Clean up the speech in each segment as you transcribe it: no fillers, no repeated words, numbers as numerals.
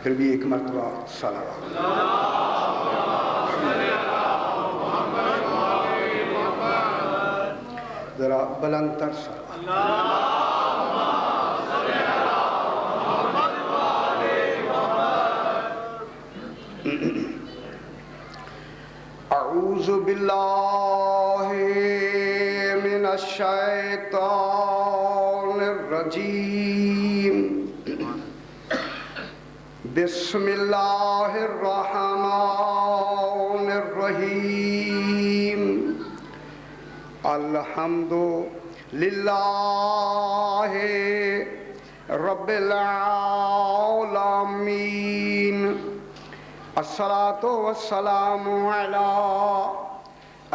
پھر بھی ایک مرتبہ صلوات. ذرا بلند تر صلوات. اعوذ باللہ من الشیطان الرجیم. بسم اللہ الرحمن الرحیم. الحمد للہ رب العالمین. الصلاة والسلام علی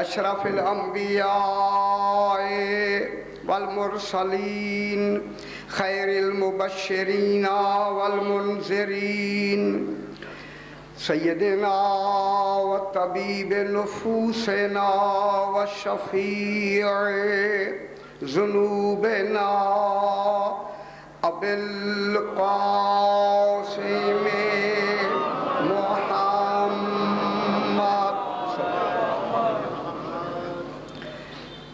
اشرف الانبیاء والمرسلین خیر المبشرین والمنذرین سیدنا وطبیب نفوسنا وشفیع ذنوبنا ابی القاسم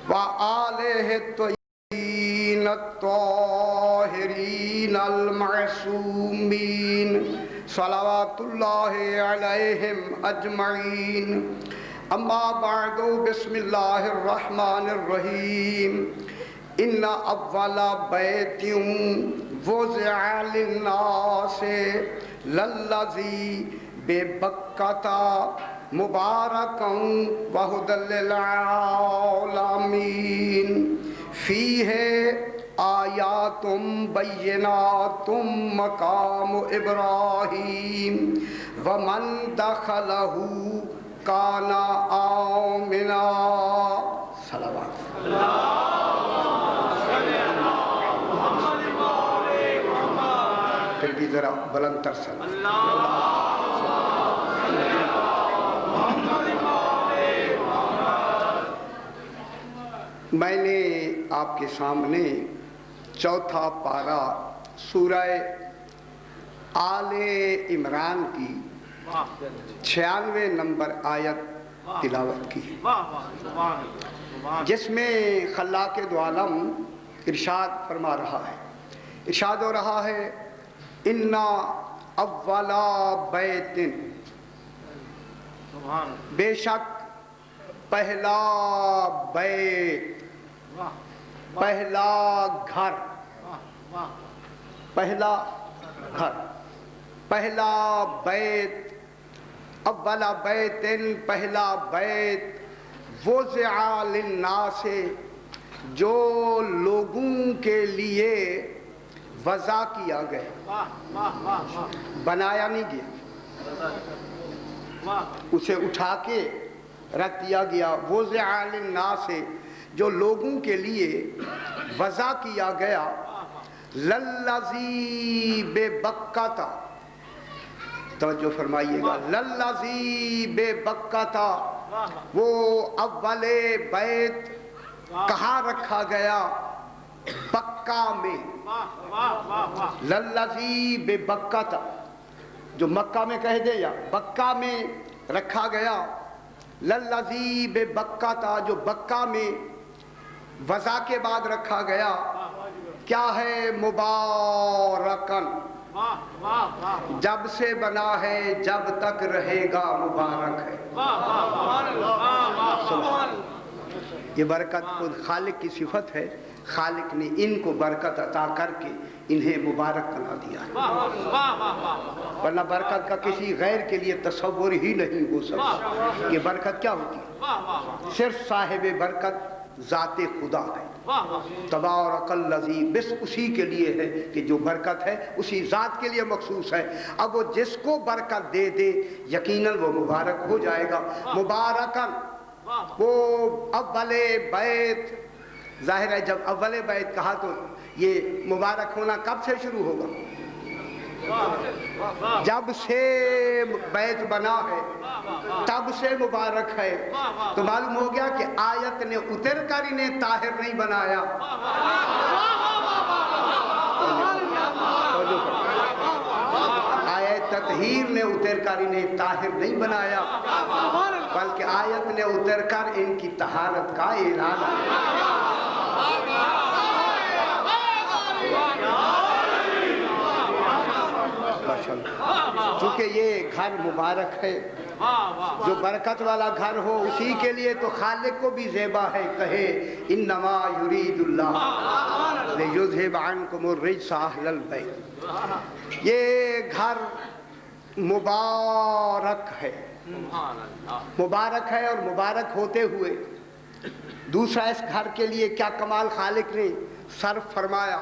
وآلہ الطیبین الطاہرین المعصومین صلوات اللہ علیہم اجمعین. اما بعد بسم اللہ الرحمن الرحیم. ان اول بیت وضع للناس للذی ببکۃ مبارکا وہدی للعالمین فیہ آیات بینات مقام ابراہیم ومن دخلہ کان آمنا. صلوات. پھر بھی ذرا بلند تر صلوات. میں نے آپ کے سامنے چوتھا پارہ سورہ آل عمران کی 96 نمبر آیت تلاوت کی، جس میں خلاق دو عالم ارشاد فرما رہا ہے. ارشاد ہو رہا ہے ان اول بیت، بے شک پہلا بیت، پہلا گھر، پہلا گھر، پہلا بیت، اول بیت، پہلا بیت وضع للناس، جو لوگوں کے لیے وضع کیا گیا، بنایا نہیں گیا، اسے اٹھا کے رکھ دیا گیا. وضع للناس، جو لوگوں کے لیے وضع کیا گیا. للذی ببکۃ، توجہ فرمائیے گا، للذی ببکۃ، وہ اول بیت کہاں رکھا گیا؟ بکہ میں. للذی ببکۃ، جو مکہ میں کہہ دے یا بکہ میں رکھا گیا. للذی ببکۃ، جو بکہ میں وضع کے بعد رکھا گیا. کیا ہے؟ مبارکن، جب سے بنا ہے جب تک رہے گا مبارک ہے. یہ برکت خود خالق کی صفت ہے. خالق نے ان کو برکت عطا کر کے انہیں مبارک بنا دیا ہے، ورنہ برکت کا کسی غیر کے لیے تصور ہی نہیں ہو سکتا. یہ برکت کیا ہوتی ہے؟ صرف صاحب برکت ذات خدا ہے. تبارک الذی، بس اسی کے لیے ہے کہ جو برکت ہے اسی ذات کے لیے مخصوص ہے. اب وہ جس کو برکت دے دے یقیناً وہ مبارک ہو جائے گا. مبارکن، وہ اول بیت، ظاہر ہے جب اول بیت کہا تو یہ مبارک ہونا کب سے شروع ہوگا؟ جب سے بیت بنا ہے تب سے مبارک ہے. تو معلوم ہو گیا کہ آیت نے اتر کر انہیں طاہر نہیں بنایا. آیت تطہیر نے اتر کر انہیں طاہر نہیں بنایا، بلکہ آیت نے اتر کر ان کی طہارت کا اعلان کیا۔ چونکہ یہ گھر مبارک ہے، جو برکت والا گھر ہو اسی کے لیے تو خالق کو بھی زیبا ہے، کہے انما یرید اللہ لیذھب عنکم الرجس اہل البیت۔ یہ گھر مبارک ہے، مبارک ہے، اور مبارک ہوتے ہوئے دوسرا اس گھر کے لیے کیا کمال خالق نے صرف فرمایا،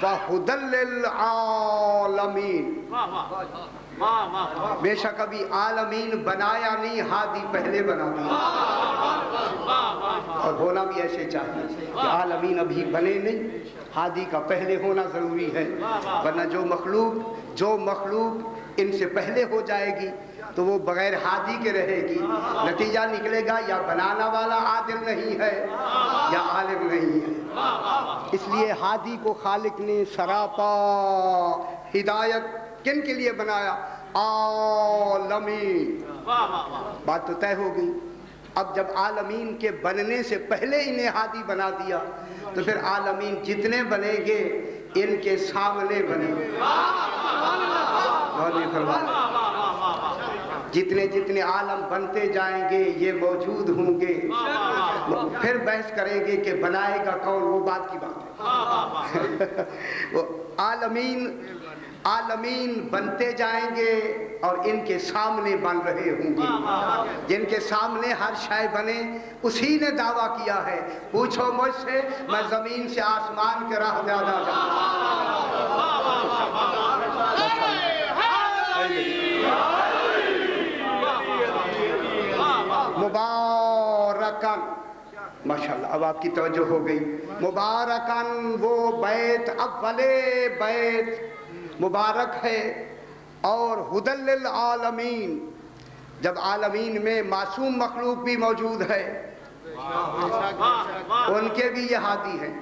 وَهُدًى لِّلْعَالَمِينَ۔ بے شک ابھی عالمین بنایا نہیں، ہادی پہلے بنا دیا، اور ہونا بھی ایسے چاہیے کہ عالمین ابھی بنے نہیں، ہادی کا پہلے ہونا ضروری ہے، ورنہ جو مخلوق ان سے پہلے ہو جائے گی تو وہ بغیر ہادی کے رہے گی، نتیجہ نکلے گا یا بنانا والا عادل نہیں ہے یا عالم نہیں ہے۔ اس لیے ہادی کو خالق نے سراپا ہدایت کن کے لیے بنایا؟ عالمین۔ بات تو طے ہو گئی۔ اب جب عالمین کے بننے سے پہلے انہیں ہادی بنا دیا تو پھر عالمین جتنے بنیں گے ان کے سامنے بنیں گے۔ جتنے عالم بنتے جائیں گے یہ موجود ہوں گے، پھر بحث کریں گے کہ بنائے گا کون، وہ بات کی بات ہے۔ وہ عالمین بنتے جائیں گے اور ان کے سامنے بن رہے ہوں گے، جن کے سامنے ہر شے بنے اسی نے دعویٰ کیا ہے، پوچھو مجھ سے میں زمین سے آسمان کے راہ زیادہ مبارکن۔ ماشاءاللہ اب آپ کی توجہ ہو گئی۔ مبارکن وہ بیت، اولے بیت مبارک ہے، اور ہدی للعالمین، جب عالمین میں معصوم مخلوق بھی موجود ہے ان کے بھی یہ ہادی ہیں،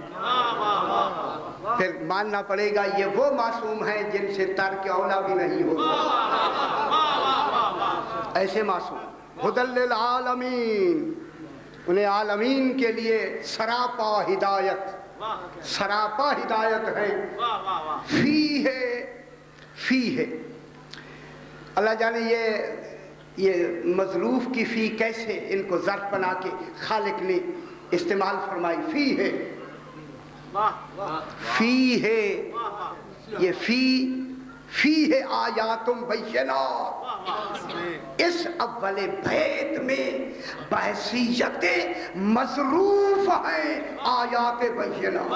پھر ماننا پڑے گا یہ وہ معصوم ہیں جن سے ترک اولا بھی نہیں ہوتا، ایسے معصوم۔ ہدی للعالمین، انہیں عالمین کے لیے سراپا ہدایت ہے۔ فی ہے اللہ جانے یہ مظروف کی فی کیسے ان کو ظرف بنا کے خالق نے استعمال فرمائی۔ فی ہے یہ فی ہے آیات بینات، اس اول بیت میں بحیثیت مظروف ہیں آیات بینات۔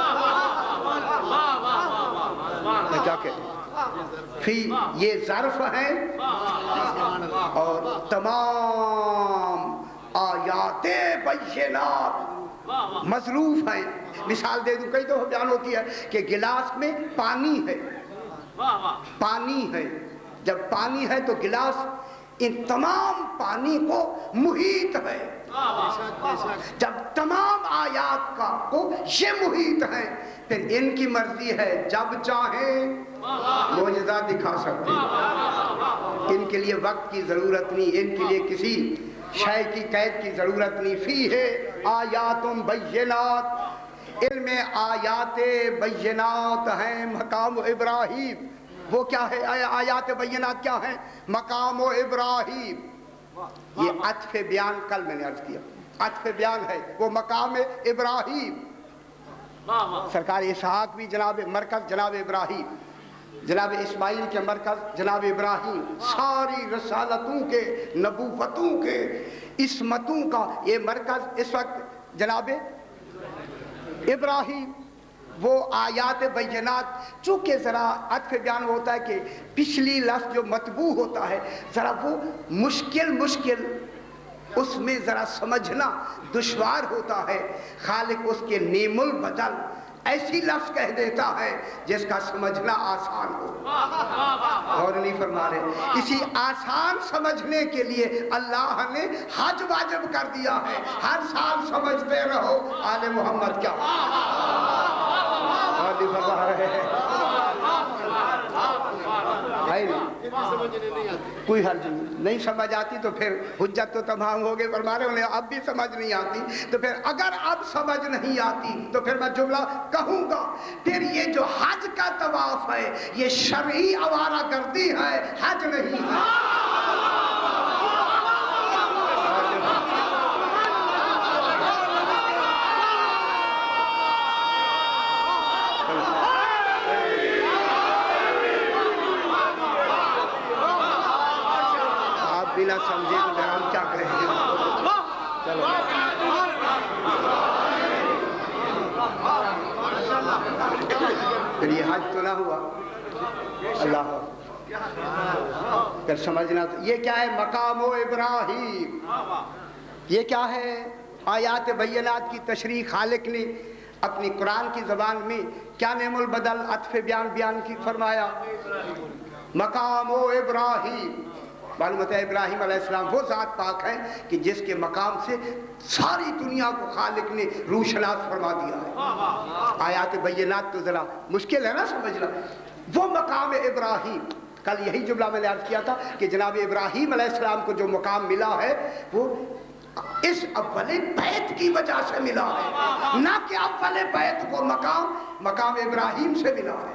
کیا کہتے ہیں؟ فی یہ ظرف ہیں اور تمام آیات بینات مظروف ہیں۔ مثال دے دوں، کئی دفعہ بیان ہوتی ہے کہ گلاس میں پانی ہے، جب پانی ہے تو گلاس ان تمام پانی کو محیط ہے، جب تمام آیات کو یہ محیط ہے پھر ان کی مرضی ہے جب چاہیں معجزہ دکھا سکتے ہیں، ان کے لیے وقت کی ضرورت نہیں، ان کے لیے کسی شے کی قید کی ضرورت نہیں۔ فی ہے آیات بینات، علم میں آیات بینات ہیں مقام ابراہیم۔ وہ کیا ہے آیات بینات؟ کیا ہیں؟ مقام ابراہیم۔ یہ عطف بیان، کل میں نے عرض کیا عطف بیان ہے، وہ مقام ابراہیم۔ سرکار اسحاق بھی جناب مرکز جناب ابراہیم، جناب اسماعیل کے مرکز جناب ابراہیم، ساری رسالتوں کے، نبوتوں کے، عصمتوں کا یہ مرکز اس وقت جناب ابراہیم۔ وہ آیات بینات، چونکہ ذرا عطف بیان ہوتا ہے کہ پچھلی لفظ جو مطبوع ہوتا ہے ذرا وہ مشکل اس میں ذرا سمجھنا دشوار ہوتا ہے، خالق اس کے نیم البدل ایسی لفظ کہہ دیتا ہے جس کا سمجھنا آسان ہو۔ اور نہیں فرما رہے، اسی آسان سمجھنے کے لیے اللہ نے حج واجب کر دیا ہے، ہر سال سمجھتے رہو آل محمد کیا اور نہیں فرما رہے ہیں۔ کوئی حرج نہیں سمجھ آتی تو پھر حجت تو تمام ہو گئے، فرما رہے انہیں اب بھی سمجھ نہیں آتی تو پھر اگر اب سمجھ نہیں آتی تو پھر میں جملہ کہوں گا، پھر یہ جو حج کا طواف ہے یہ شرعی آوارہ گردی ہے، حج نہیں ہے۔ بنا سمجھے تو ہم کیا کہیں گے؟ چلو پھر یہ حج تو نہ ہوا، اللہ پھر سمجھنا تو یہ کیا ہے؟ مقام ابراہیم، یہ کیا ہے؟ آیات بینات کی تشریح خالق نے اپنی قرآن کی زبان میں کیا نعم البدل عطف بیان کی فرمایا؟ مقام ابراہیم۔ معلوم ہوتا ہے ابراہیم علیہ السلام وہ ذات پاک ہے کہ جس کے مقام سے ساری دنیا کو خالق نے روشناس فرما دیا ہے۔ آیات بینات تو ذرا مشکل ہے نا سمجھنا۔ وہ مقام ابراہیم، کل یہی جملہ میں نے عرض کیا تھا کہ جناب ابراہیم علیہ السلام کو جو مقام ملا ہے وہ اس اول بیت کی وجہ سے ملا ہے، نہ کہ اول بیت کو مقام ابراہیم سے ملا ہے۔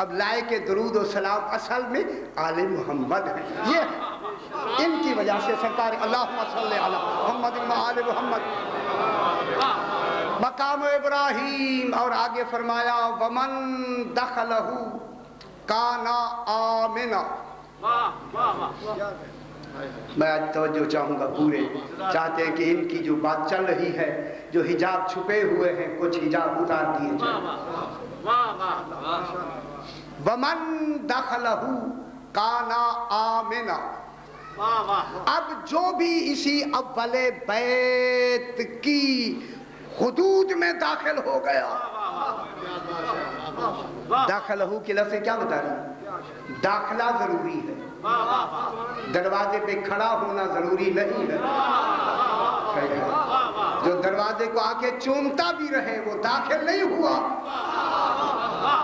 اب لائق درود و سلام اصل میں آل محمد ہے، یہ ان کی وجہ سے سرکار اللہم صلی علی محمد و آل محمد مقام ابراہیم۔ اور آگے فرمایا ومن دخلہ کان آمنا۔ میں آج توجہ چاہوں گا، پورے چاہتے ہیں کہ ان کی جو بات چل رہی ہے، جو حجاب چھپے ہوئے ہیں کچھ حجاب اتار دیے جائیں۔ ومن دخلہ کان آمنا۔ اب جو بھی اسی اول بیت کی حدود میں داخل ہو گیا، داخلہ کے لفظ کیا بتا رہی؟ داخلہ ضروری ہے، دروازے پہ کھڑا ہونا ضروری نہیں ہے۔ جو دروازے کو آ کے چومتا بھی رہے وہ داخل نہیں ہوا۔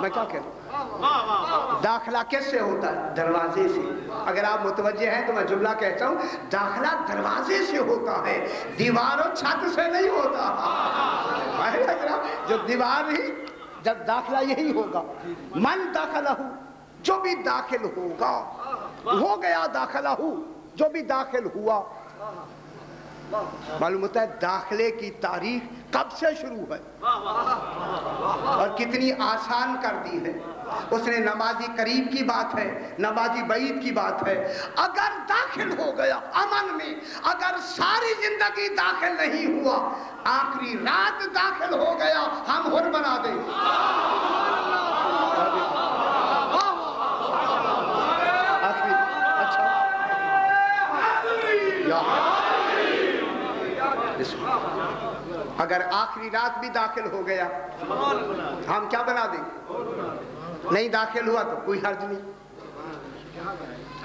میں کیا کہہ رہا ہوں؟ داخلہ کس سے ہوتا ہے؟ دروازے سے۔ اگر آپ متوجہ ہیں تو میں جملہ کہتا ہوں، داخلہ دروازے سے ہوتا ہے، دیوار و چھت سے نہیں ہوتا۔ جو دیوار ہی، جب داخلہ یہی ہوگا، من داخلہ ہو، جو بھی داخل ہوگا، ہو گیا داخلہ ہو، جو بھی داخل ہوا۔ معلوم ہوتا ہے داخلے کی تاریخ کب سے شروع ہے اور کتنی آسان کر دی ہے۔ اس نے نمازی قریب کی بات ہے، نمازی بعید کی بات ہے۔ اگر داخل ہو گیا امن میں، اگر ساری زندگی داخل نہیں ہوا، آخری رات داخل ہو گیا، ہم حر بنا دیں گے۔ اگر آخری رات بھی داخل ہو گیا ہم کیا بنا دیں؟ نہیں داخل ہوا تو کوئی حرج نہیں۔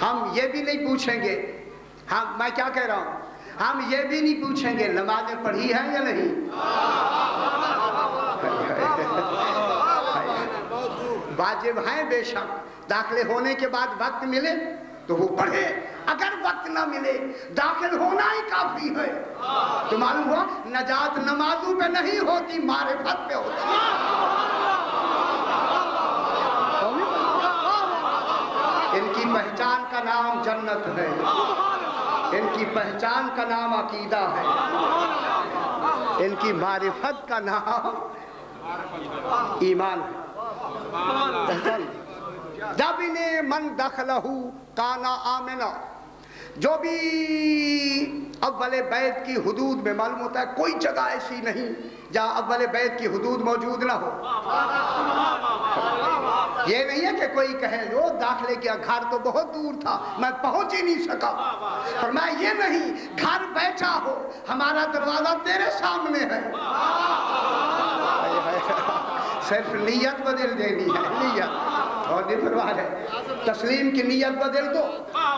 ہم یہ بھی نہیں پوچھیں گے، میں کیا کہہ رہا ہوں، ہم یہ بھی نہیں پوچھیں گے نمازیں پڑھی ہیں یا نہیں۔ واجب ہیں بے شک، داخلے ہونے کے بعد وقت ملے تو وہ پڑھے، اگر وقت نہ ملے داخل ہونا ہی کافی ہے۔ تو معلوم ہوا نجات نمازوں پہ نہیں ہوتی، معرفت پہ ہوتی۔ ان کی پہچان کا نام جنت ہے، ان کی پہچان کا نام عقیدہ ہے، ان کی معرفت کا نام ایمان ہے۔ جب انہیں من دخلہ کانا آمنا، جو بھی اول بیت کی حدود میں، معلوم ہوتا ہے کوئی جگہ ایسی نہیں جہاں اول بیت کی حدود موجود نہ ہو۔ یہ نہیں ہے کہ کوئی کہے جو داخلے کیا گھر تو بہت دور تھا میں پہنچ ہی نہیں سکا، فرمایا یہ نہیں، گھر بیٹھا ہو ہمارا دروازہ تیرے سامنے ہے، صرف نیت بدل دینی ہے، نیت اور نہیں پرواہ ہے، تسلیم کی نیت بدل دو،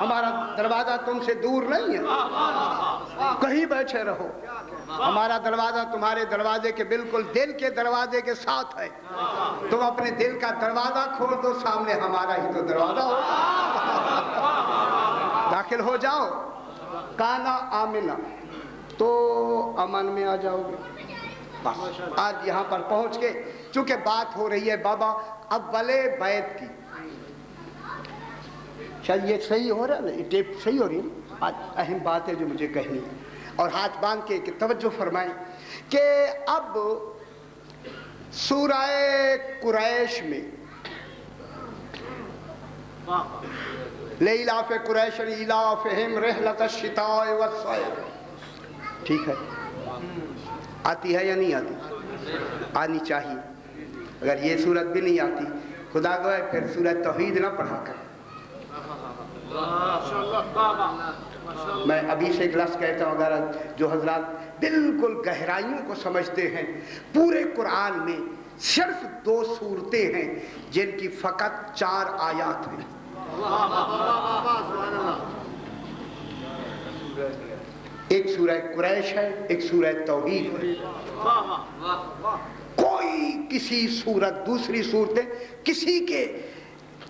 ہمارا دروازہ تم سے دور نہیں ہے، کہیں بیٹھے رہو۔ ہمارا دروازہ تمہارے دروازے کے بالکل دل کے دروازے کے ساتھ ہے. تم اپنے دل کا دروازہ کھول دو, سامنے ہمارا ہی تو دروازہ ہو. داخل ہو جاؤ. کانا آمنا, تو امن میں آ جاؤ گے. بس آج یہاں پر پہنچ کے چونکہ بات ہو رہی ہے بابا اول بیت کی, شاید یہ صحیح ہو رہا ہے نا, ٹیپ صحیح ہو رہی ہے. آج اہم بات ہے جو مجھے کہنی ہے, اور ہاتھ باندھ کے توجہ فرمائیں کہ اب سورہ قریش میں لإلاف قریش إِلَافِهِمْ رِحْلَةَ الشِّتَاءِ وَالصَّيْفِ, ٹھیک ہے, آتی ہے یا نہیں آتی؟ آنی چاہیے. اگر یہ صورت بھی نہیں آتی خدا گوائے پھر سورہ توحید نہ پڑھا کر. میں ابھی سے ایک لفظ کہتا ہوں, اگر جو حضرات بالکل گہرائیوں کو سمجھتے ہیں, پورے قرآن میں صرف 2 صورتیں ہیں جن کی فقط 4 آیات ہیں. ایک سورہ قریش ہے, ایک سورہ توحید ہے. کوئی کسی صورت دوسری صورتیں کسی کے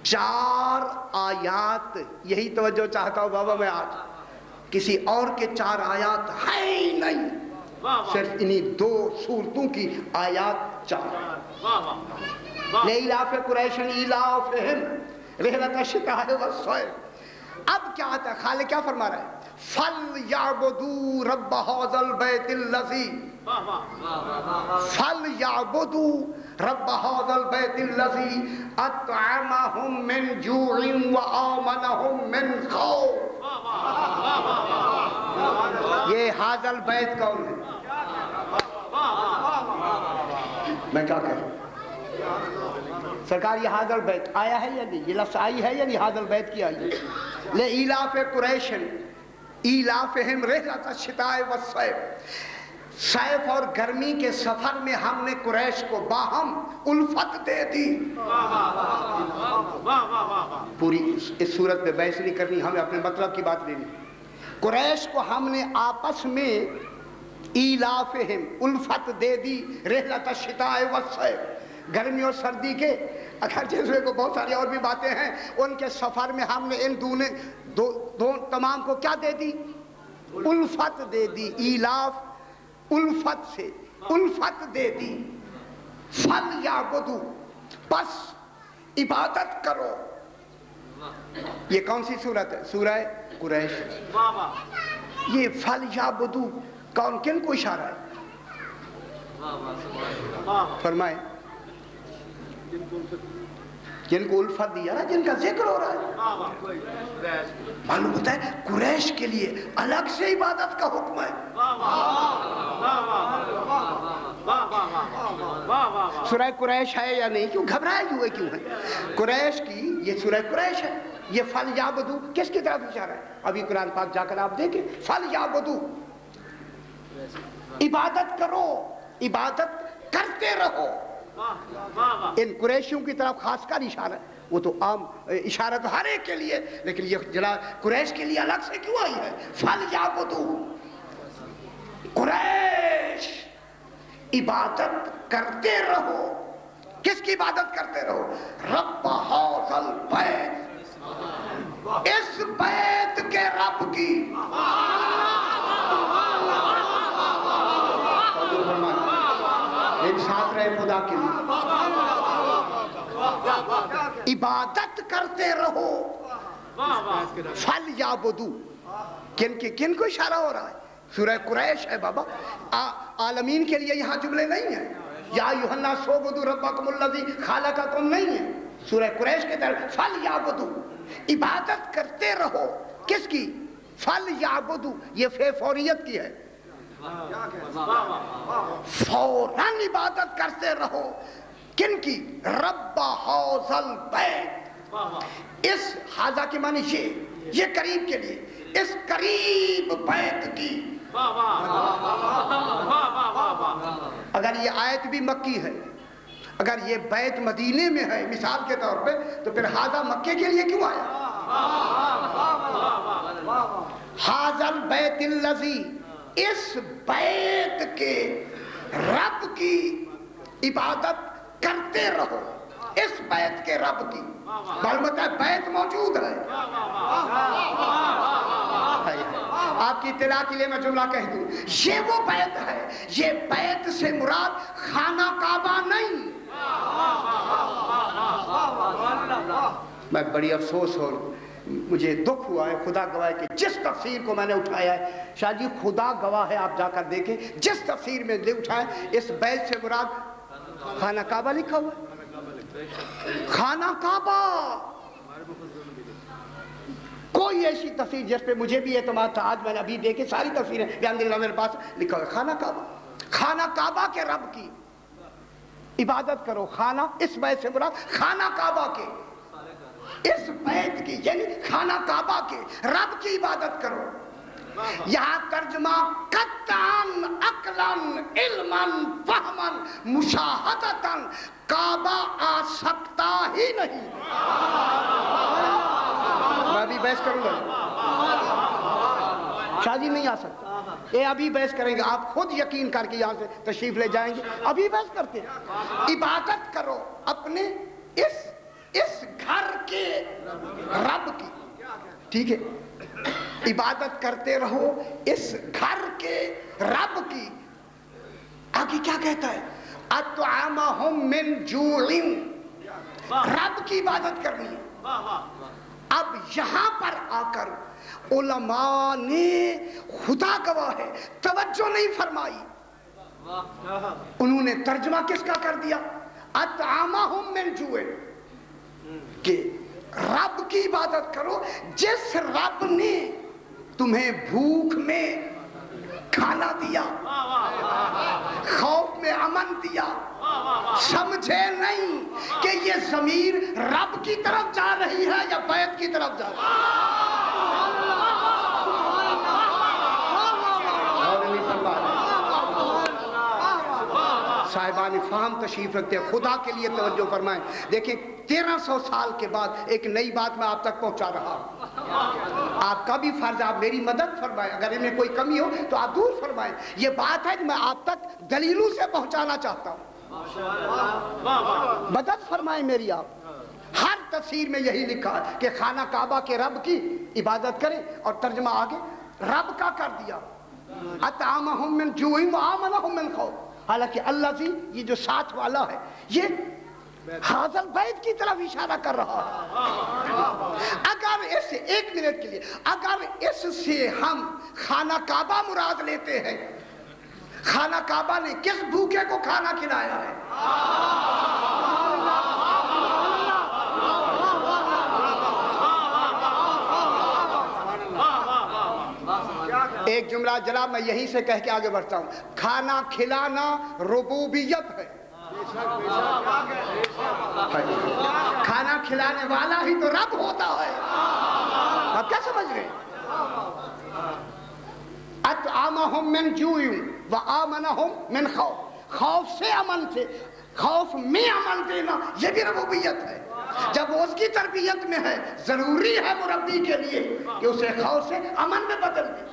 4 آیات, یہی توجہ چاہتا ہوں بابا میں آج, کسی اور کے 4 آیات ہے ہی نہیں, صرف انہی 2 صورتوں کی آیات 4. لإلاف قریش إِلَافِهِمْ رِحْلَةَ الشِّتَاءِ وَالصَّيْفِ. اب کیا آتا ہے, خالق کیا فرما رہا ہے؟ فَلْيَعْبُدُوا رَبَّ هَذَا الْبَيْتِ الَّذِي فَلْيَعْبُدُوا رَبَّ هَذَا الْبَيْتِ الَّذِي أَطْعَمَهُم مِّن جُوعٍ وَآمَنَهُم مِّن خَوْفٍ. یہ هذا البیت کون ہے؟ میں کیا کہوں سرکار, یہ هذا البیت آیا ہے یا نہیں؟ یہ لفظ آئی ہے یا نہیں؟ هذا البیت کی آئی ہے. لإلاف قریش إِلَافِهِمْ رِحْلَةَ الشِّتَاءِ وَالصَّيْفِ. صیف اور گرمی کے سفر میں ہم نے قریش کو باہم الفت دے دی. پوری اس صورت میں بحث نہیں کرنی, ہمیں اپنے مطلب کی بات لینی. قریش کو ہم نے آپس میں إِلَافِهِمْ الفت دے دی, رحلۃ الشتاء والصیف, گرمی اور سردی کے. اگر جیسے کو بہت ساری اور بھی باتیں ہیں, ان کے سفر میں ہم نے ان دو تمام کو کیا دے دی؟ الفت دے دی. ایلاف الفت سے الفت دے دی. فَلْيَعْبُدُوا, پس عبادت کرو. یہ کون سی صورت ہے؟ سورہ قریش. یہ فَلْيَعْبُدُوا کون کن کو اشارہ ہے؟ فرمائیں. جن کو الفت دیا نا, جن کا ذکر ہو رہا ہے, معلوم ہوتا ہے قریش کے لیے الگ سے عبادت کا حکم ہے. سورہ قریش ہے یا نہیں؟ کیوں گھبرائے ہوئے کیوں ہے؟ قریش کی یہ سورہ قریش ہے. یہ فَلْيَعْبُدُوا کس کی طرف اشارہ ہے؟ ابھی قرآن پاک جا کر آپ دیکھیں, فَلْيَعْبُدُوا عبادت کرو, عبادت کرتے رہو. ان قریشیوں کی طرف خاص کر اشارہ ہے. وہ تو عام اشارہ تو ہر ایک کے لیے, لیکن یہ جناب قریش کے لیے الگ سے کیوں آئی ہے؟ فَلْيَعْبُدُوا, قریش عبادت کرتے رہو. کس کی عبادت کرتے رہو؟ رب هذا البیت, اس بیت کے رب کی. ایک ساتھ رہے خدا کے لیے, عبادت کرتے رہو. فَلْيَعْبُدُوا کن کو اشارہ ہو رہا ہے؟ سورہ قریش ہے بابا. عالمین کے لیے یہاں جملے نہیں ہیں. یا ایھا الناس اعبدوا ربکم الذی خلقکم نہیں ہے. سورہ قریش کے طرف فَلْيَعْبُدُوا عبادت کرتے رہو. کس کی؟ فَلْيَعْبُدُوا, یہ فوریت کی ہے. فوراً عبادت کرتے رہو. کن کی؟ رب هذا البیت. اس ہاذا کی معنی یہ قریب کے لیے, اس قریب بیت کی. اگر یہ آیت بھی مکی ہے, اگر یہ بیت مدینے میں ہے مثال کے طور پہ, تو پھر ہاذا مکے کے لیے کیوں آیا؟ هذا البیت الذی, اس بیت کے رب کی عبادت کرتے رہو، اس بیت کے رب کی، معلومات ہے بیت موجود ہے۔ آپ کی اطلاع کے لیے میں جملہ کہہ دوں، یہ وہ بیت ہے، یہ بیت سے مراد خانہ کعبہ نہیں۔ میں بڑی افسوس اور مجھے دکھ ہوا ہے، خدا گواہ ہے کہ جس تفسیر کو میں نے اٹھایا ہے، شاہ جی خدا گواہ ہے، آپ جا کر دیکھیں جس تفسیر میں لے اٹھایا اس بیت سے مراد خانہ کعبہ لکھا ہوا ہے، خانہ کعبہ۔ کوئی ایسی تفسیر جس پہ مجھے بھی اعتماد تھا، آج میں نے ابھی دیکھے ساری تفسیریں بیان دل میرے پاس لکھا ہوا ہے خانہ کعبہ۔ خانہ کعبہ کے رب کی عبادت کرو، خانہ اس بیت سے مراد خانہ کعبہ کے، اس بیت کی یعنی خانہ کعبہ کے رب کی عبادت کرو۔ یہاں ترجمہ قطعاً عقلاً علماً فہماً مشاہدتاً کعبہ آ سکتا ہی نہیں۔ میں ابھی بحث کروں گا، شاہ جی نہیں آ سکتا، یہ ابھی بحث کریں گے، آپ خود یقین کر کے یہاں سے تشریف لے جائیں گے، ابھی بحث کرتے ہیں۔ عبادت کرو اپنے اس گھر کے رب کی، ٹھیک ہے، عبادت کرتے رہو اس گھر کے رب کی۔ آگے کیا کہتا ہے؟ اطعمہم من جوع، رب کی عبادت کرنی ہے۔ اب یہاں پر آ کر علماء نے خدا گواہ ہے توجہ نہیں فرمائی، انہوں نے ترجمہ کس کا کر دیا؟ اطعمہم من جوع، کہ رب کی عبادت کرو جس رب نے تمہیں بھوک میں کھانا دیا، خوف میں امن دیا۔ سمجھے نہیں کہ یہ ضمیر رب کی طرف جا رہی ہے یا بیت کی طرف جا رہی ہے؟ صاحبان فہم تشریف رکھتے ہیں، خدا کے لیے توجہ فرمائیں۔ دیکھیں 1300 سال کے بعد ایک نئی بات میں آپ تک پہنچا رہا ہوں، آپ کا بھی فرض ہے آپ میری مدد فرمائیں، اگر ان میں کوئی کمی ہو تو آپ دور فرمائیں۔ یہ بات ہے جو میں آپ تک دلیلوں سے پہنچانا چاہتا ہوں، مدد فرمائیں میری آپ۔ ہر تفسیر میں یہی لکھا ہے کہ خانہ کعبہ کے رب کی عبادت کریں، اور ترجمہ آگے رب کا کر دیا، اطعمہم من جوع وآمنہم من خوف۔ حالانکہ اللہ جی یہ جو ساتھ والا ہے یہ حاضر بیت کی طرف اشارہ کر رہا ہے۔ اگر اس سے ایک منٹ کے لیے اگر اس سے ہم خانہ کعبہ مراد لیتے ہیں، خانہ کعبہ نے کس بھوکے کو کھانا کھلایا ہے؟ ایک جملہ جناب میں یہیں سے کہہ کے آگے بڑھتا ہوں، کھانا کھلانا ربوبیت ہے، کھانا کھلانے والا ہی تو رب ہوتا ہے۔ آپ کیا سمجھ رہے ہیں؟ اطعمہم من جوع وآمنہم من خوف، خوف سے امن سے، خوف میں امن دینا یہ بھی ربوبیت ہے۔ جب وہ اس کی تربیت میں ہے ضروری ہے مربی کے لیے کہ اسے خوف سے امن میں بدل دے،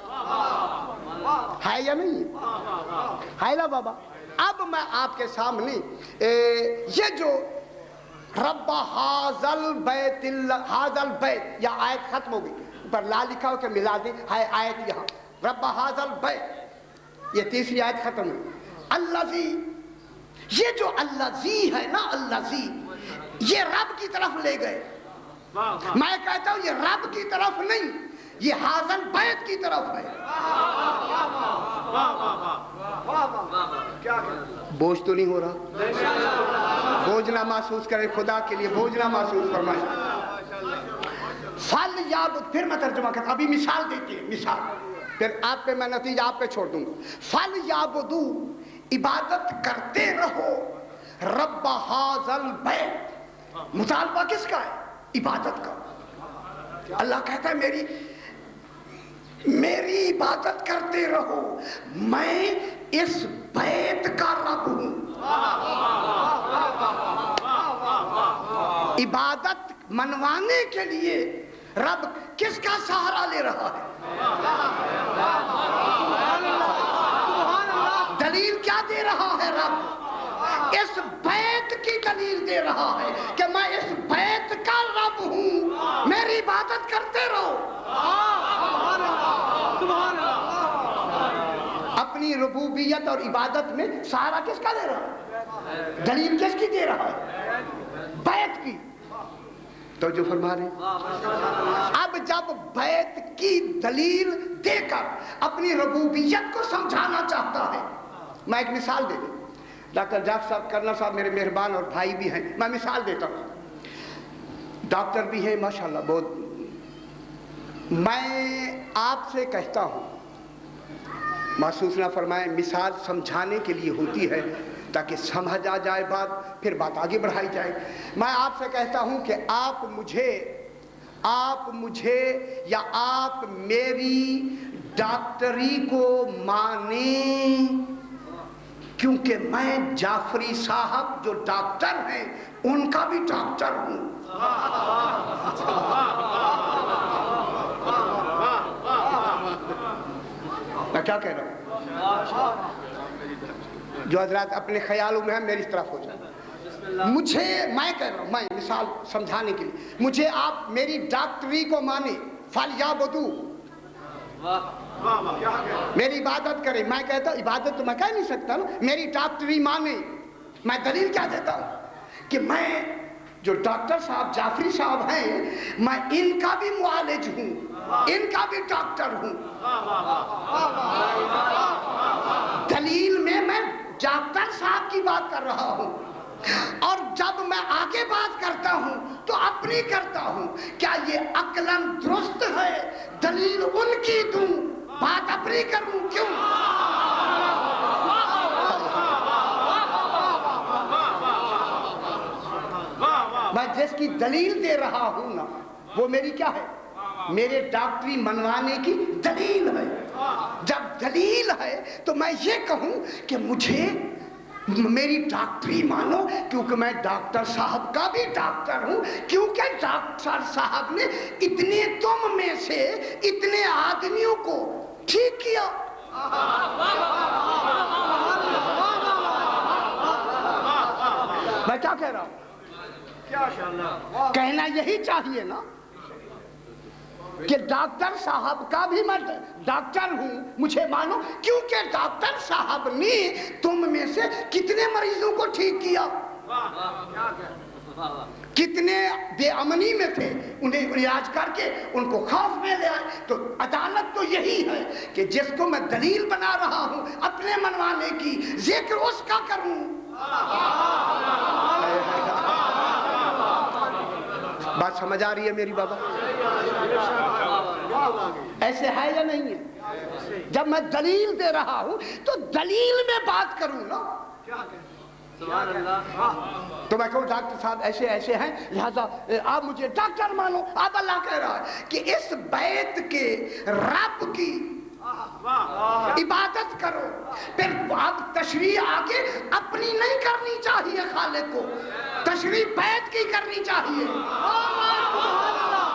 ہے یا نہیں ہے نا بابا؟ اب میں آپ کے سامنے یہ جو رب حاضل بیت حاضل بیت، یا آیت ختم ہو گئی، پر لا لکھا ہو کہ ملا دیں، ہے آیت یہاں رب حاضل بیت، یہ تیسری آیت ختم ہوئی۔ الذی، یہ جو الذی ہے نا، الذی یہ رب کی طرف لے گئے، میں کہتا ہوں یہ رب کی طرف نہیں، یہ حاضل بیت کی طرف ہے۔ بوجھ تو نہیں ہو رہا؟ بوجھ نہ محسوس کریں، خدا کے لیے بوجھ نہ محسوس فرمائیں۔ فل یابد، پھر میں ترجمہ کرتا، ابھی مثال دیتی ہے، مثال پھر آپ پہ میں نتیجہ آپ پہ چھوڑ دوں گا۔ فل یابدو، عبادت کرتے رہو رب حاضل بیت، مطالبہ کس کا ہے؟ عبادت کا۔ اللہ کہتا ہے میری عبادت کرتے رہو، میں اس بیت کا رب ہوں۔ عبادت منوانے کے لیے رب کس کا سہارا لے رہا ہے؟ دے رہا ہے رب، اس بیت کی دلیل دے رہا ہے کہ میں اس بیت کا رب ہوں، میری عبادت کرتے رہو۔ اپنی ربوبیت اور عبادت میں سہارا کس کا دے رہا ہے؟ دلیل کس کی دے رہا ہے؟ بیت کی۔ تو جو فرما رہے ہیں اب جب بیت کی دلیل دے کر اپنی ربوبیت کو سمجھانا چاہتا ہے، میں ایک مثال دے دوں۔ ڈاکٹر جعفر صاحب کرنا صاحب میرے مہربان اور بھائی بھی ہیں، میں مثال دیتا ہوں، ڈاکٹر بھی ہیں ماشاءاللہ بہت۔ میں آپ سے کہتا ہوں، محسوس نہ فرمائیں، مثال سمجھانے کے لیے ہوتی ہے تاکہ سمجھ آ جائے بات، پھر بات آگے بڑھائی جائے۔ میں آپ سے کہتا ہوں کہ آپ مجھے یا آپ میری ڈاکٹری کو مانیں، کیونکہ میں جعفری صاحب جو ڈاکٹر ہیں ان کا بھی ڈاکٹر ہوں۔ میں کیا کہہ رہا ہوں؟ جو حضرات اپنے خیالوں میں ہیں میری طرف ہو جائے۔ میں کہہ رہا ہوں، میں مثال سمجھانے کے لیے، مجھے آپ میری ڈاکٹری کو مانیں، فَلْيَعْبُدُوا، میری عبادت کریں۔ میں کہتا ہوں عبادت تو میں کہہ نہیں سکتا نا، میری ڈاکٹری مانیں۔ میں دلیل کیا دیتا ہوں کہ میں جو ڈاکٹر صاحب جعفری صاحب ہیں، میں ان کا بھی معالج ہوں، ان کا بھی ڈاکٹر ہوں۔ دلیل میں ڈاکٹر صاحب کی بات کر رہا ہوں، اور جب میں آگے بات کرتا ہوں تو اپنی کرتا ہوں۔ کیا یہ عقلاً درست ہے دلیل ان کی دوں، بات اپنی کروں؟ کیوں؟ میں جس کی دلیل دے رہا ہوں نا، وہ میری کیا ہے؟ میرے ڈاکٹری منوانے کی دلیل ہے۔ جب دلیل ہے تو میں یہ کہوں کہ مجھے میری ڈاکٹری مانو، کیونکہ میں ڈاکٹر صاحب کا بھی ڈاکٹر ہوں، کیونکہ ڈاکٹر صاحب نے اتنے تم میں سے اتنے آدمیوں کو ٹھیک کیا۔ میں کیا کہہ رہا ہوں؟ کہنا یہی چاہیے نا کہ ڈاکٹر صاحب کا بھی میں ڈاکٹر ہوں، مجھے مانو، کیونکہ ڈاکٹر صاحب نے تم میں سے کتنے مریضوں کو ٹھیک کیا، کتنے بے امنی میں تھے، انہیں علاج کر کے ان کو خوف میں لے آئے۔ تو عدالت تو یہی ہے کہ جس کو میں دلیل بنا رہا ہوں اپنے منوانے کی، ذکر اس کا کروں۔ بات سمجھ آ رہی ہے میری بابا؟ ایسے ہے یا نہیں ہے؟ جب میں دلیل دے رہا ہوں تو دلیل میں بات کروں نا۔ تو میں کہوں ڈاکٹر صاحب ایسے ایسے ہیں، لہذا آپ مجھے ڈاکٹر مانو۔ اب اللہ کہہ رہا ہے کہ اس بیت کے رب کی عبادت کرو۔ پھر اب تشریح آگے اپنی نہیں کرنی چاہیے، خالق کو تشریح بیت کی کرنی چاہیے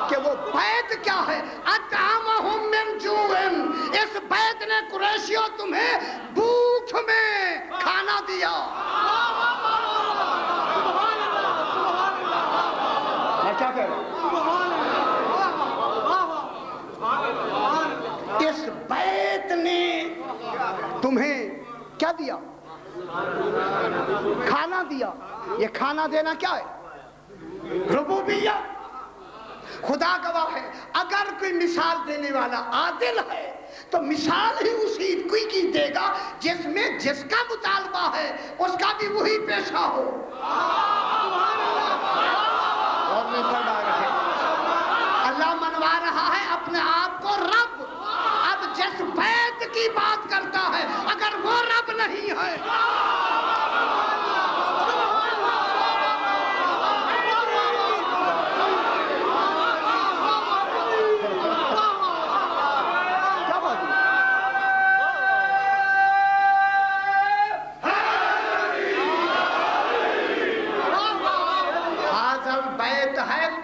کہ وہ بیت کیا ہے۔ اطعمہم من جوع، اس بیت نے قریشیوں تمہیں بھوک میں کھانا دیا۔ میں کیا کہہ رہا ہوں؟ اس بیت نے تمہیں کیا دیا؟ کھانا دیا۔ یہ کھانا دینا کیا ہے؟ ربوبیت۔ خدا گواہ ہے، اگر کوئی مثال دینے والا عادل ہے تو مثال ہی اسی کوئی کی دے گا جس میں جس کا مطالبہ ہے اس کا بھی وہی پیشہ ہو۔ اور میں فرما رہا ہے، اللہ منوا رہا ہے اپنے آپ کو رب۔ اب جس بیت کی بات کرتا ہے اگر وہ رب نہیں ہے،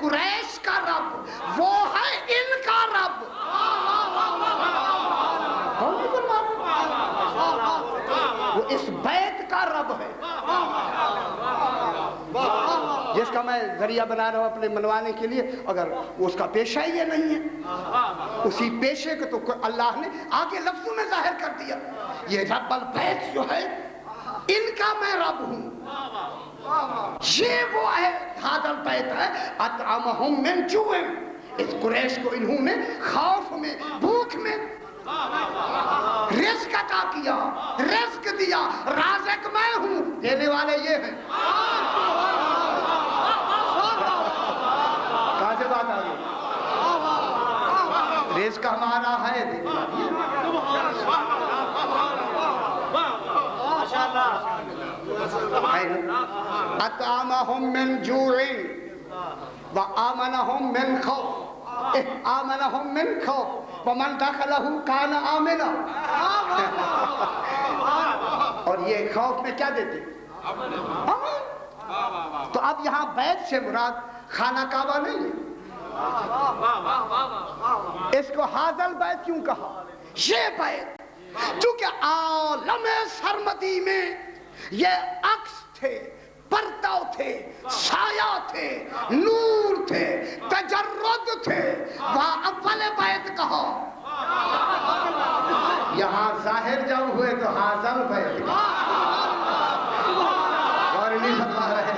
قریش کا رب وہ ہے ان کا رب۔ وہ اس بیت جس کا میں ذریعہ بنا رہا ہوں اپنے منوانے کے لیے، اگر اس کا پیشہ ہی یہ نہیں ہے، اسی پیشے کو تو اللہ نے آگے لفظوں میں ظاہر کر دیا. یہ رب البیت جو ہے ان کا میں رب ہوں، یہ وہ ہے ھذا البیت ہے اطعمہم من جوع. اس قریش کو انہوں نے خوف میں، بھوک میں رزق عطا کیا، رزق دیا. رازق میں ہوں، دینے والے یہ ہیں. کہاں سے بات آ گئی؟ رزق ہمارا ہے، دینے والے اطعمہم من جوع وآمنہم من خوف. آمنہم من خوف ومن دخلہ کان آمنا. اور یہ خوف میں کیا دیتے؟ امن. تو اب یہاں بیت سے مراد خانہ کعبہ نہیں ہے. اس کو ھذا البیت کیوں کہا؟ یہ بیت چونکہ عالم سرمدی میں یہ عکس تھے، پردہ تھے، سایہ تھے، نور تھے، تجرد تھے. وہاں اول بیت کہا. یہاں ظاہر جب ہوئے تو ھذا البیت اور نہیں بتا رہے.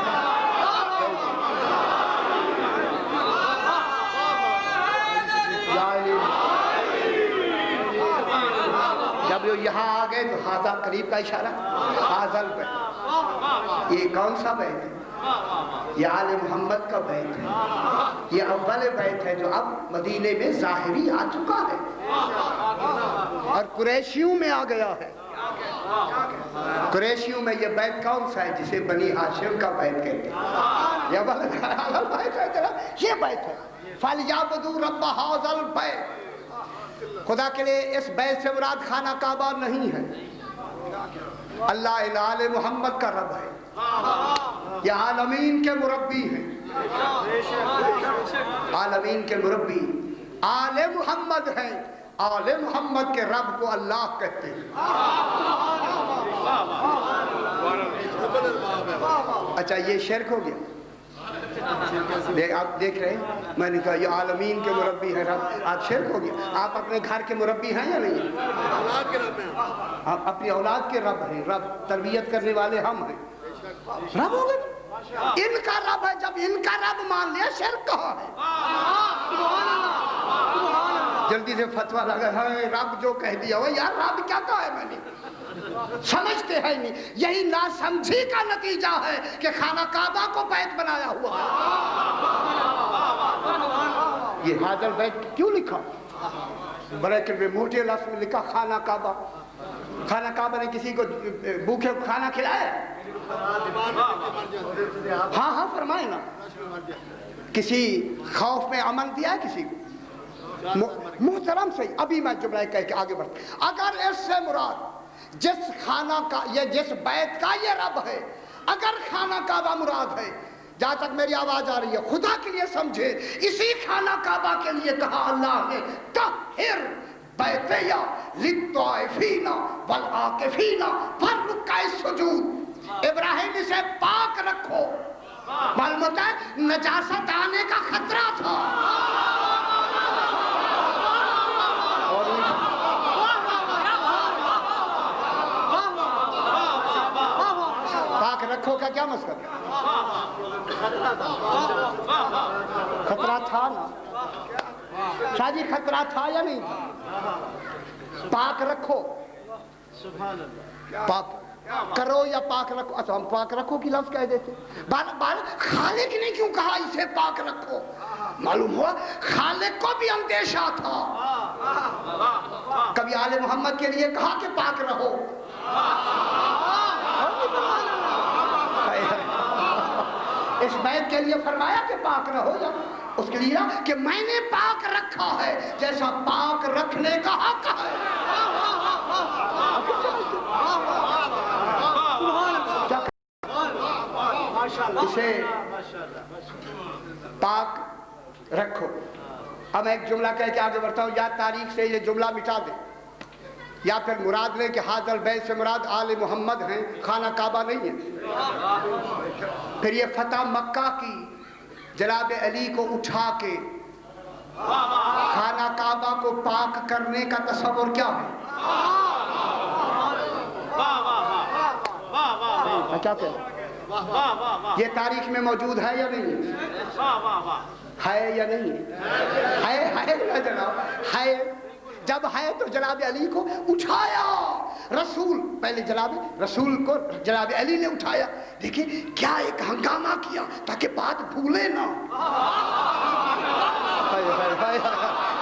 جب یہاں آ گئے تو ھذا قریب کا اشارہ، ھذا البیت. یہ کون سا بیت ہے؟ یہ آل محمد کا بیت ہے. یہ اول بیت ہے جو اب مدینے میں ظاہری آ چکا ہے اور قریشیوں میں آ گیا ہے. قریشیوں میں یہ بیت کون سا ہے جسے بنی ہاشم کا بیت کہتے ہیں؟ یہ بیت ہے، یہ بیت ہے. فَلْيَعْبُدُوا رَبَّ هَٰذَا الْبَيْتِ. خدا کے لیے اس بیت سے مراد خانہ کعبہ نہیں ہے. اللہ آل محمد کا رب ہے. یہ عالمین کے مربی ہیں. عالمین کے مربی آل محمد ہیں. آل محمد کے رب کو اللہ کہتے ہیں. اچھا یہ شرک ہو گیا. آپ دیکھ رہے ہیں، میں نے کہا یہ عالمین کے مربی ہیں رب، آپ شرک ہو گیا. آپ اپنے گھر کے مربی ہیں یا نہیں؟ آپ اپنی اولاد کے رب ہیں. رب تربیت کرنے والے ہم ہیں. رب ہو گئے. ان کا رب ہے. جب ان کا رب مان لیا، شرک کہاں ہے؟ جلدی سے فتویٰ لگا ہے رب جو کہہ دیا ہو. یار رب کیا کہا ہے؟ میں نے سمجھتے ہیں نہیں. یہی ناسمجھی کا نتیجہ ہے کہ خانہ کعبہ کو بیت بنایا ہوا ہے. یہ ھذا البیت کیوں لکھا؟ بریکٹ میں موٹے لفظ میں لکھا خانہ کعبہ. خانہ کعبہ نے کسی کو بھوکے کو کھانا کھلایا؟ ہاں ہاں فرمائے نا. کسی خوف میں امن دیا ہے کسی کو؟ محترم صحیح. ابھی میں جملہ کہہ کے آگے بڑھتا. اگر اس سے مراد جس خانہ کا یہ جس بیت کا یہ رب ہے، اگر خانہ کعبہ مراد ہے، جہاں تک میری آواز آ رہی ہے خدا کے لیے سمجھے. اسی خانہ کعبہ کے لیے کہا اللہ نے طہر بیتیا للطائفین والعاکفین والرکع السجود. ابراہیم اسے پاک رکھو. معلوم ہوتا ہے نجاست آنے کا خطرہ تھا. پاک رکھو کا کیا مطلب؟ خطرہ تھا نا شاہ جی؟ خطرہ تھا یا نہیں تھا؟ پاک رکھو، پاک کرو یا پاک رکھو. اچھا ہم پاک رکھو کی لفظ کہہ دیتے. بال خالق نے کیوں کہا اسے پاک رکھو؟ معلوم ہوا خالق کو بھی اندیشہ تھا. کبھی آل محمد کے لیے کہا کہ پاک رہو. اس بیت کے لیے فرمایا کہ پاک رہو، یا اس کے لیے کہ میں نے پاک رکھا ہے جیسا پاک رکھنے کا حق ہے. اسے پاک رکھو. اب میں ایک جملہ کہہ کے آگے بڑھتا ہوں. یا تاریخ سے یہ جملہ مٹا دے. یا پھر مراد لیں کہ حاضر بیت سے مراد آل محمد ہیں، خانہ کعبہ نہیں ہے۔ پھر یہ فتح مکہ کی جناب علی کو اٹھا کے خانہ کعبہ کو پاک کرنے کا تصور کیا ہے؟ کیا یہ تاریخ میں موجود ہے یا نہیں ہے؟ یا نہیں ہے یا جناب ہے؟ جب ہے تو جناب علی کو اٹھایا رسول، پہلے جناب رسول کو جناب علی نے اٹھایا، دیکھیں کیا ایک ہنگامہ کیا تاکہ بات بھولے نہ۔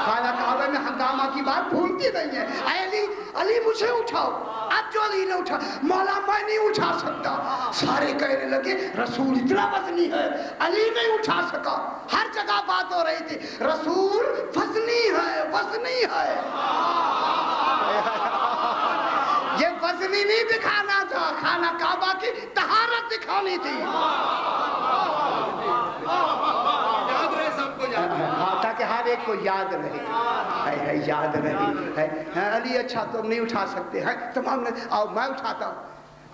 خانہ کعبہ میں ہنگامہ کی بات بھولتی نہیں ہے۔ علی علی مجھے اٹھاؤ، اب جو علی نے اٹھا، مولا میں نہیں اٹھا سکتا، سارے کہنے لگے رسول اتنا وزنی ہے علی نہیں اٹھا سکا۔ ہر جگہ بات ہو رہی تھی رسول وزنی ہے وزنی ہے۔ یہ وزنی نہیں دکھانا تھا، خانہ کعبہ کی طہارت دکھانی تھی، تاکہ ہر ایک کو یاد رہے، یاد رہے علی اچھا تم نہیں اٹھا سکتے ہیں، تمام نے آؤ میں اٹھاتا ہوں۔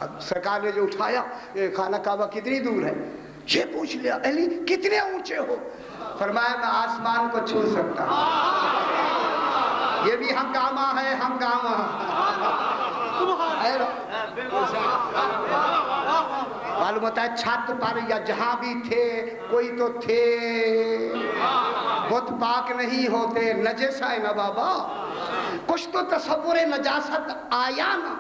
اب سرکار نے جو اٹھایا، خانہ کعبہ کتنی دور ہے یہ پوچھ لیا، علی کتنے اونچے ہو؟ فرمایا میں آسمان کو چھو سکتا ہوں۔ یہ بھی ہنگامہ ہے، ہنگامہ معلوم ہوتا ہے چھت پر یا جہاں بھی تھے کوئی تو تھے، بت پاک نہیں ہوتے، نجس ہے نا بابا، کچھ تو تصور نجاست آیا نا،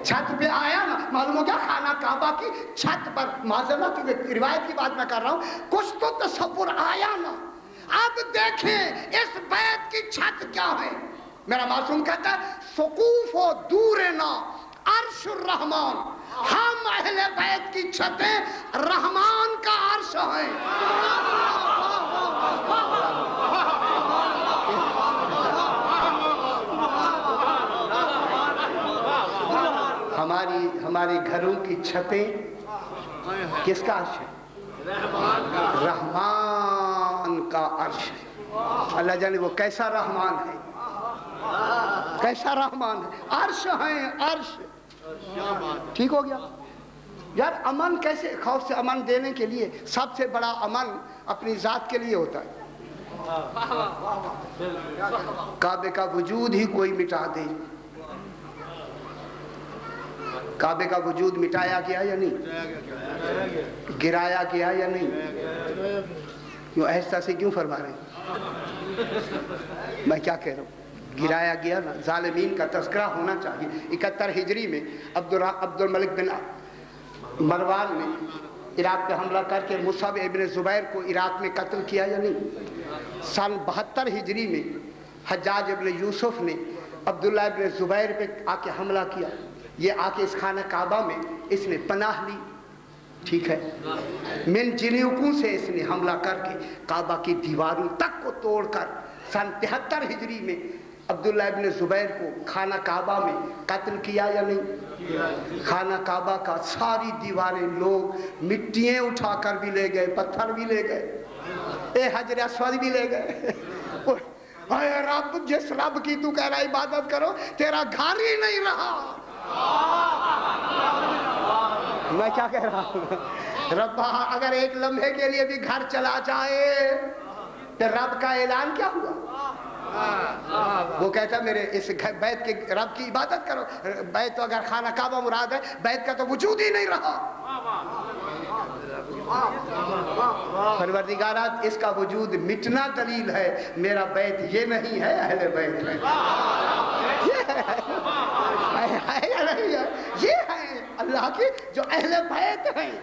چھت پہ آیا نا، معلوم ہو گیا خانہ کعبہ کی چھت پر، معذرت روایت کی بات میں کر رہا ہوں، کچھ تو تصور آیا نا۔ اب دیکھیں اس بیت کی چھت کیا ہے، میرا معصوم کہتا ہے سقوف و دورنا عرش الرحمن، ہم اہل بیت کی چھتیں رحمان کا عرش ہیں۔ ہماری گھروں کی چھتیں کس کا عرش ہے؟ رحمان کا عرش ہے۔ اللہ جانے وہ کیسا رحمان ہے، کیسا رحمان ہے، عرش ہیں عرش۔ ٹھیک ہو گیا یار؟ امن کیسے، خوف سے امن دینے کے لیے سب سے بڑا امن اپنی ذات کے لیے ہوتا ہے۔ کعبے کا وجود ہی کوئی مٹا دے، کعبے کا وجود مٹایا گیا یا نہیں، گرایا گیا یا نہیں؟ کیوں ایسا سے کیوں فرما رہے ہیں؟ میں کیا کہہ رہا ہوں، گرایا گیا نا، ظالمین کا تذکرہ ہونا چاہیے۔ 71 ہجری میں عبد الملک بن مروان نے عراق پہ حملہ کر کے مصعب ابن زبیر کو عراق میں قتل کیا یا نہیں؟ سن 72 ہجری میں حجاج ابن یوسف نے عبداللہ ابن زبیر پہ آ کے حملہ کیا، یہ آ کے اس خانہ کعبہ میں اس نے پناہ لی، ٹھیک ہے، من جنیوکوں سے اس نے حملہ کر کے کعبہ کی دیواروں تک کو توڑ کر سن 73 ہجری میں عبداللہ ابن زبیر کو خانہ کعبہ میں قتل کیا یا نہیں؟ خانہ کعبہ کا ساری دیواریں لوگ مٹیاں اٹھا کر بھی لے گئے، پتھر بھی لے گئے، حجر اسود بھی لے گئے۔ اے رب، جس رب کی تو کہہ رہا عبادت کرو، تیرا گھر ہی نہیں رہا۔ میں کیا کہہ رہا ہوں، رب اگر ایک لمحے کے لیے بھی گھر چلا جائے تو رب کا اعلان کیا ہوا؟ وہ کہتا میرے اس بیت کے رب کی عبادت کرو، بیت تو اگر خانہ کعبہ مراد ہے، بیت کا تو وجود ہی نہیں رہا۔ پروردگارات اس کا وجود مٹنا دلیل ہے، میرا بیت یہ نہیں ہے، اہل بیت ہے، یہ ہے اللہ کے جو اہل بیت ہیں،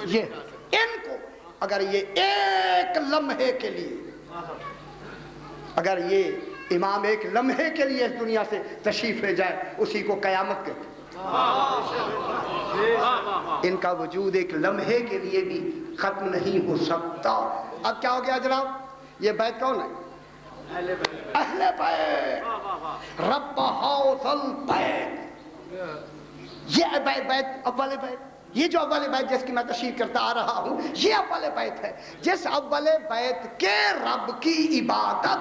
یہ ان کو اگر یہ ایک لمحے کے لیے، اگر یہ امام ایک لمحے کے لیے اس دنیا سے تشریف لے جائے، اسی کو قیامت کہتے ہیں۔ ان کا وجود ایک لمحے کے لیے بھی ختم نہیں ہو سکتا۔ اب کیا ہو گیا جناب؟ یہ بیت کون ہے؟ اہل بیت، رب حوض البیت، یہ بیت اول بیت، یہ جو اول بیت جس کی میں تشریح کرتا آ رہا ہوں، یہ اول بیت ہے، جس اول بیت کے رب کی عبادت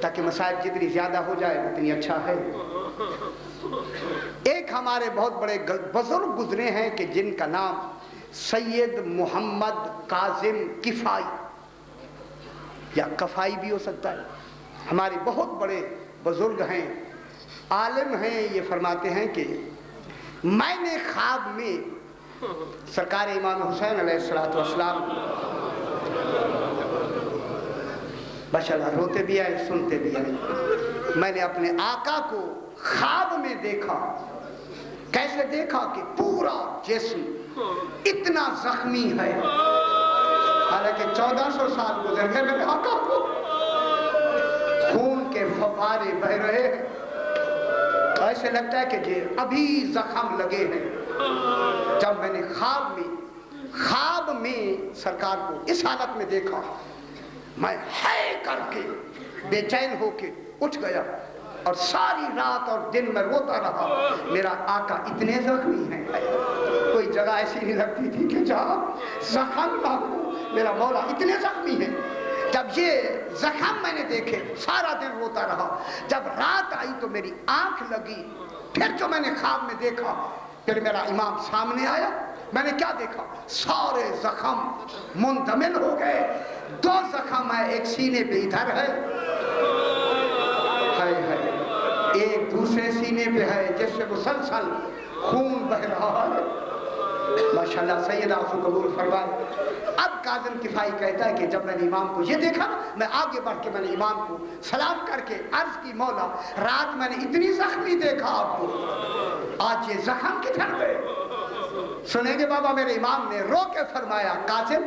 تاکہ مسائل جتنی زیادہ ہو جائے اتنی اچھا ہے۔ ایک ہمارے بہت بڑے بزرگ گزرے ہیں کہ جن کا نام سید محمد کاظم کفائی یا کفائی بھی ہو سکتا ہے، ہمارے بہت بڑے بزرگ ہیں، عالم ہیں۔ یہ فرماتے ہیں کہ میں نے خواب میں سرکار امام حسین علیہ السلام ماشاءاللہ روتے بھی آئے سنتے بھی آئے، میں نے اپنے آقا کو خواب میں دیکھا۔ کیسے دیکھا کہ پورا جسم اتنا زخمی ہے، حالانکہ 1400 سال گزر گئے، میرے آقا کو خون کے فوارے بہ رہے ہیں، ایسے لگتا ہے کہ یہ ابھی زخم لگے ہیں۔ جب میں نے خواب میں سرکار کو اس حالت میں دیکھا، میں ہے کر کے بے چین ہو کے اٹھ گیا اور ساری رات اور دن میں روتا رہا۔ میرا آقا اتنے زخمی ہیں، کوئی جگہ ایسی نہیں لگتی تھی کہ جہاں زخم نہ ہو، میرا مولا اتنے زخمی ہیں۔ جب یہ زخم میں نے دیکھے سارا دن روتا رہا۔ جب رات آئی تو میری آنکھ لگی، پھر جو میں نے خواب میں دیکھا، پھر میرا امام سامنے آیا، میں نے کیا دیکھا؟ سارے زخم مندمل ہو گئے، 2 زخم ہے، ایک سینے پہ ادھر ہے، ایک دوسرے سینے پہ ہے جس سے مسلسل خون بہ رہا ہے۔ ماشاءاللہ سید آنسو قبول فرمائے۔ اب کاظم کفائی کہتا ہے کہ جب میں نے امام کو یہ دیکھا، میں آگے بڑھ کے میں نے امام کو سلام کر کے عرض کی، مولا رات میں نے اتنی زخمی دیکھا آپ کو، آج یہ زخم کدھر گئے؟ سنیں گے بابا؟ میرے امام نے رو کے فرمایا، کاظم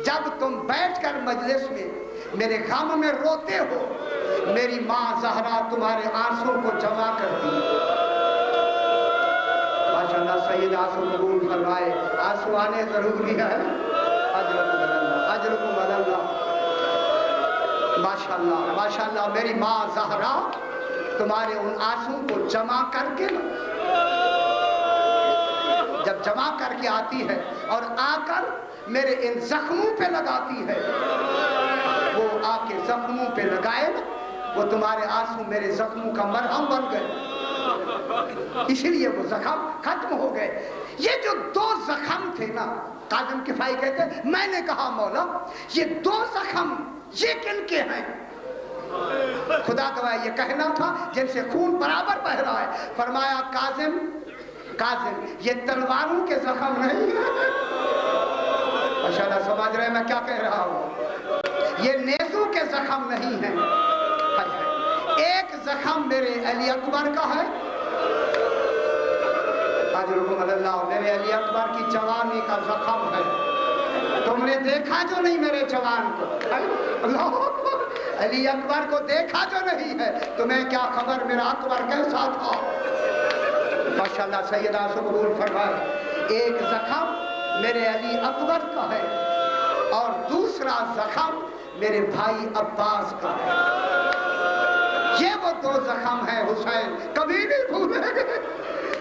جب تم بیٹھ کر مجلس میں میرے غم میں روتے ہو، میری ماں زہرا تمہارے آنسوں کو جمع کرتی۔ ماشاءاللہ سید آنسو قبول فرمائے، آنسو آنے ضروری ہے، اجرکم اللہ، اجرکم اللہ۔ ماشاءاللہ ماشاءاللہ میری ماں زہرا تمہارے ان آنسوں کو جمع کر کے، جب جمع کر کے آتی ہے اور آ کر میرے ان زخموں پہ لگاتی ہے، وہ آ کے زخموں پہ لگائے نا، وہ تمہارے آنسو میرے زخموں کا مرہم بن گئے، اسی لیے وہ زخم ختم ہو گئے۔ یہ جو 2 زخم تھے نا، کاظم کفائی کہتے ہیں، میں نے کہا مولا یہ 2 زخم یہ کن کے ہیں؟ خدا گواہ یہ کہنا تھا جن سے خون برابر بہ رہا ہے۔ فرمایا کاظم یہ تلواروں کے زخم نہیں ہیں، ماشاءاللہ سمجھ رہے میں کیا کہہ رہا ہوں، یہ نیزوں کے زخم نہیں ہیں۔ ایک زخم میرے علی اکبر کا ہے، اجرکم اللہ، میرے علی اکبر کی جوانی کا زخم ہے، تم نے دیکھا جو نہیں میرے جوان کو، اللہ اکبر، علی اکبر کو دیکھا جو نہیں ہے، تمہیں کیا خبر میرا اکبر کیسا تھا؟ ماشاءاللہ سیدہ سے قبول فرمائے۔ ایک زخم میرے علی اکبر کا ہے اور دوسرا زخم میرے بھائی عباس کا ہے۔ یہ وہ 2 زخم ہیں حسین کبھی نہیں بھولے گئے۔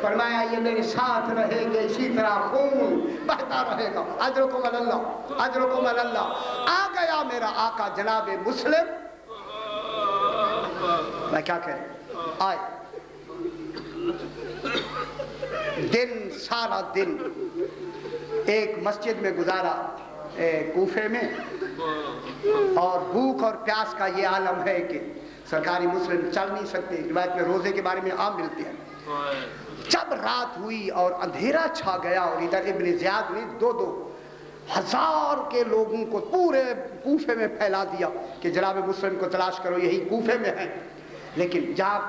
فرمایا یہ میرے ساتھ رہے گے، اسی طرح خون بہتا رہے گا۔ اجرکم اللہ، اجرکم اللہ۔ آ گیا میرا آقا جناب مسلم، میں کیا کہہ آئے، دن سارا دن ایک مسجد میں گزارا کوفے میں، اور بھوک اور پیاس کا یہ عالم ہے کہ سرکاری مسلم چل نہیں سکتے، روایت میں روزے کے بارے میں عام ملتے ہیں۔ جب رات ہوئی اور اندھیرا چھا گیا، اور ادھر ابن زیاد نے 2 ہزار کے لوگوں کو پورے کوفے میں پھیلا دیا کہ جناب مسلم کو تلاش کرو، یہی کوفے میں ہیں۔ لیکن جہاں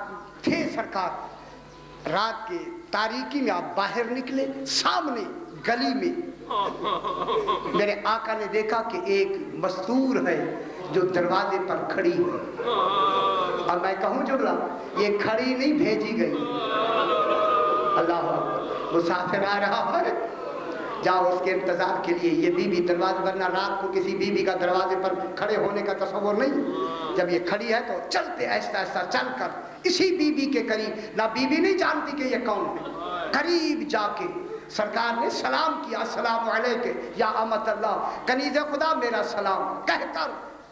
تھے سرکار، رات کے تاریکی میں آپ باہر نکلے، سامنے گلی میں میرے آقا نے دیکھا کہ ایک مستور ہے جو دروازے پر کھڑی ہے، اور میں کہوں جملہ، یہ کھڑی نہیں بھیجی گئی، اللہ مسافر آ رہا ہے، جاؤ اس کے انتظار کے لیے۔ یہ بی بی دروازے، ورنہ رات کو کسی بی بی کا دروازے پر کھڑے ہونے کا تصور نہیں، جب یہ کھڑی ہے تو چلتے آہستہ آہستہ چل کر اسی بی بی کے قریب، نہ بی بی نہیں جانتی کہ یہ کون ہے، قریب جا کے سرکار نے سلام کیا، السلام علیکم یا امت اللہ، کنیز خدا میرا سلام کہہ کر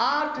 8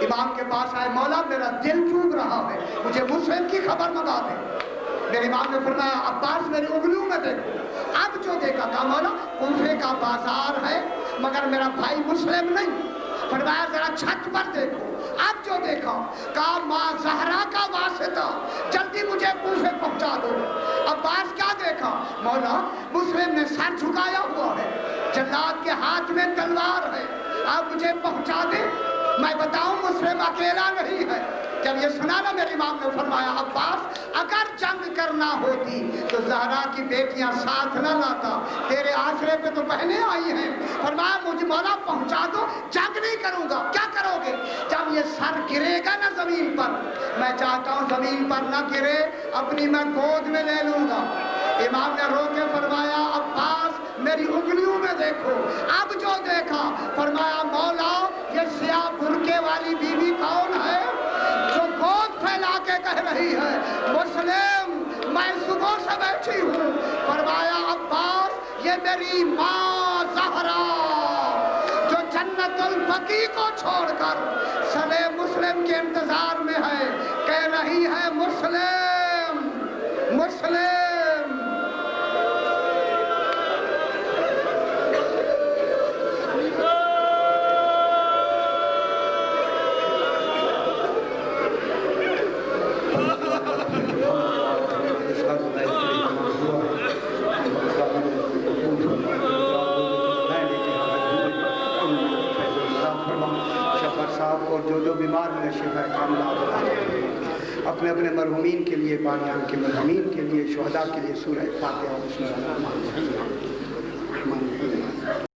امام کے پاس آئے، مولا میرا دل چوب رہا ہے، مجھے مسلم کی خبر منگا دے۔ میرے امام نے فرمایا عباس میری انگلیوں میں دیکھو۔ اب جو دیکھا کہا مولا کوفے کا بازار ہے مگر میرا بھائی مسلم نہیں۔ فرمایا ذرا چھت پر دیکھو۔ اب جو دیکھا کہا ماں زہرا کا واسطہ، جلدی مجھے کوفے پہنچا دو۔ عباس کیا دیکھا؟ مولا مسلم نے سر جھکایا ہوا ہے، جلاد کے ہاتھ میں تلوار ہے، آپ مجھے پہنچا دیں، میں بتاؤں مسلم اکیلا نہیں ہے۔ جب یہ سنا نا میرے امام نے فرمایا عباس اگر جنگ کرنا ہوتی تو زہرا کی بیٹیاں ساتھ نہ لاتا، تیرے آسرے پہ تو بہنیں آئی ہیں۔ فرمایا مجھے مولا پہنچا دو، جنگ نہیں کروں گا۔ کیا کرو گے؟ جب یہ سر گرے گا نا زمین پر، میں چاہتا ہوں زمین پر نہ گرے، اپنی میں گود میں لے لوں گا۔ امام نے رو کے فرمایا عباس میری انگلیوں میں دیکھو۔ اب جو دیکھا فرمایا مولا یہ سیاہ برقعے والی بیوی کون ہے جو گود پھیلا کے کہہ رہی ہے مسلم میں صبح سے بیٹھی ہوں؟ فرمایا عباس یہ میری ماں زہرا جو جنت البقیع کو چھوڑ کر سلے مسلم کے انتظار میں ہے، کہہ رہی ہے مسلم مسلم۔ اور جو بیمار ہیں شفا کاملہ اپنے اپنے مرحومین کے لیے، بانیان کے مرحومین کے لیے، شہداء کے لیے سورہ فاتحہ بسم اللہ الرحمن الرحیم۔